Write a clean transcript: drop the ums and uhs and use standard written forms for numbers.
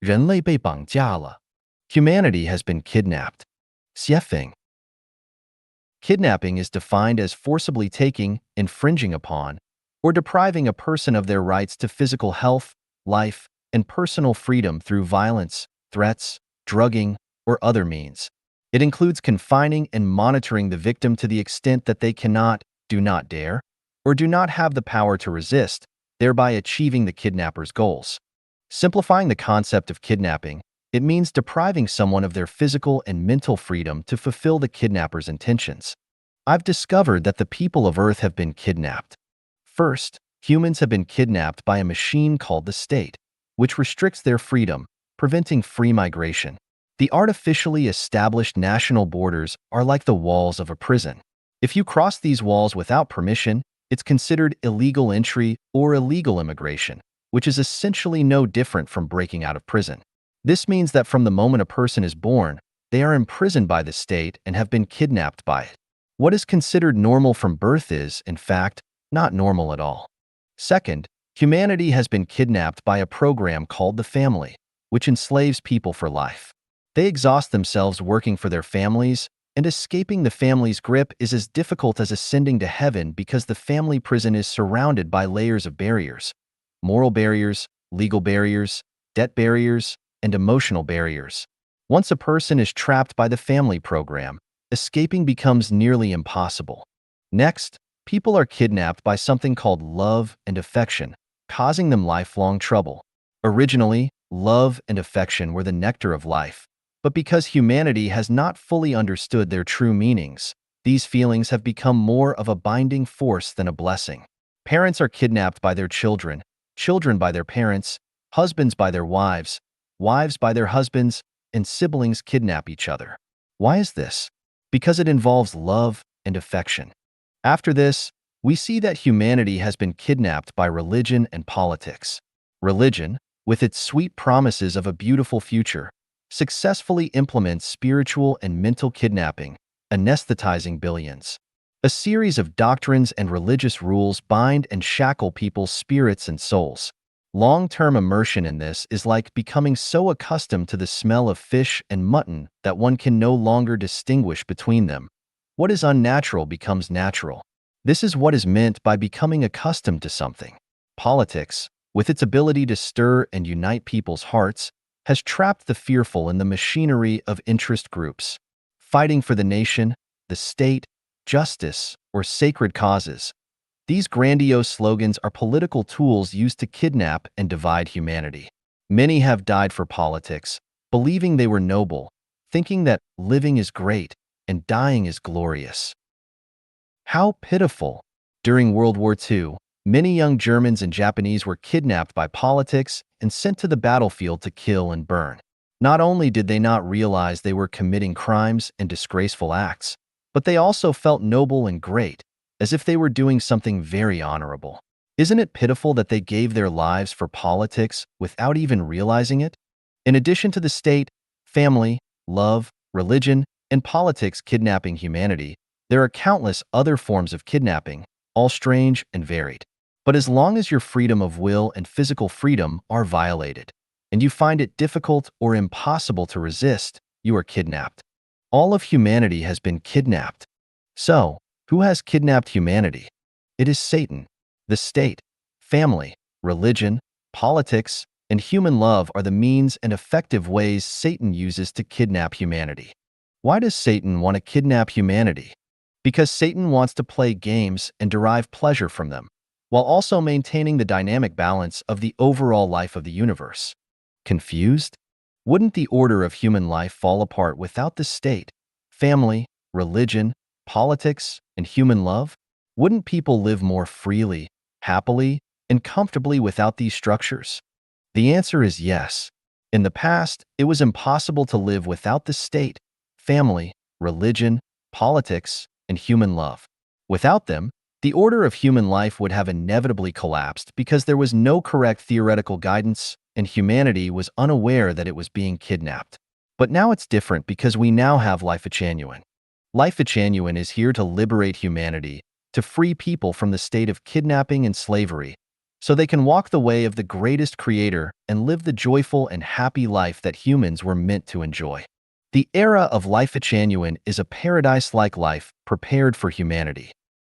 人类被绑架了. Humanity has been kidnapped. 窃听. Kidnapping is defined as forcibly taking, infringing upon, or depriving a person of their rights to physical health, life, and personal freedom through violence, threats, drugging, or other means. It includes confining and monitoring the victim to the extent that they cannot, do not dare, or do not have the power to resist, thereby achieving the kidnapper's goals. Simplifying the concept of kidnapping, it means depriving someone of their physical and mental freedom to fulfill the kidnapper's intentions. I've discovered that the people of Earth have been kidnapped. First, humans have been kidnapped by a machine called the state, which restricts their freedom, preventing free migration. The artificially established national borders are like the walls of a prison. If you cross these walls without permission, it's considered illegal entry or illegal immigration, which is essentially no different from breaking out of prison. This means that from the moment a person is born, they are imprisoned by the state and have been kidnapped by it. What is considered normal from birth is, in fact, not normal at all. Second, humanity has been kidnapped by a program called the family, which enslaves people for life. They exhaust themselves working for their families, and escaping the family's grip is as difficult as ascending to heaven because the family prison is surrounded by layers of barriers: moral barriers, legal barriers, debt barriers, and emotional barriers. Once a person is trapped by the family program, escaping becomes nearly impossible. Next, people are kidnapped by something called love and affection, causing them lifelong trouble. Originally, love and affection were the nectar of life, but because humanity has not fully understood their true meanings, these feelings have become more of a binding force than a blessing. Parents are kidnapped by their children, children by their parents, husbands by their wives, wives by their husbands, and siblings kidnap each other. Why is this? Because it involves love and affection. After this, we see that humanity has been kidnapped by religion and politics. Religion, with its sweet promises of a beautiful future, successfully implements spiritual and mental kidnapping, anesthetizing billions. A series of doctrines and religious rules bind and shackle people's spirits and souls. Long-term immersion in this is like becoming so accustomed to the smell of fish and mutton that one can no longer distinguish between them. What is unnatural becomes natural. This is what is meant by becoming accustomed to something. Politics, with its ability to stir and unite people's hearts, has trapped the fearful in the machinery of interest groups. Fighting for the nation, the state, justice, or sacred causes. These grandiose slogans are political tools used to kidnap and divide humanity. Many have died for politics, believing they were noble, thinking that living is great and dying is glorious. How pitiful! During World War II, many young Germans and Japanese were kidnapped by politics and sent to the battlefield to kill and burn. Not only did they not realize they were committing crimes and disgraceful acts, but they also felt noble and great, as if they were doing something very honorable. Isn't it pitiful that they gave their lives for politics without even realizing it? In addition to the state, family, love, religion, and politics kidnapping humanity, there are countless other forms of kidnapping, all strange and varied. But as long as your freedom of will and physical freedom are violated, and you find it difficult or impossible to resist, you are kidnapped. All of humanity has been kidnapped. So, who has kidnapped humanity? It is Satan. The state, family, religion, politics, and human love are the means and effective ways Satan uses to kidnap humanity. Why does Satan want to kidnap humanity? Because Satan wants to play games and derive pleasure from them, while also maintaining the dynamic balance of the overall life of the universe. Confused? Wouldn't the order of human life fall apart without the state, family, religion, politics, and human love? Wouldn't people live more freely, happily, and comfortably without these structures? The answer is yes. In the past, it was impossible to live without the state, family, religion, politics, and human love. Without them, the order of human life would have inevitably collapsed because there was no correct theoretical guidance and humanity was unaware that it was being kidnapped. But now it's different because we now have Life Genuine. Life Genuine is here to liberate humanity, to free people from the state of kidnapping and slavery, so they can walk the way of the greatest creator and live the joyful and happy life that humans were meant to enjoy. The era of Life Genuine is a paradise-like life prepared for humanity.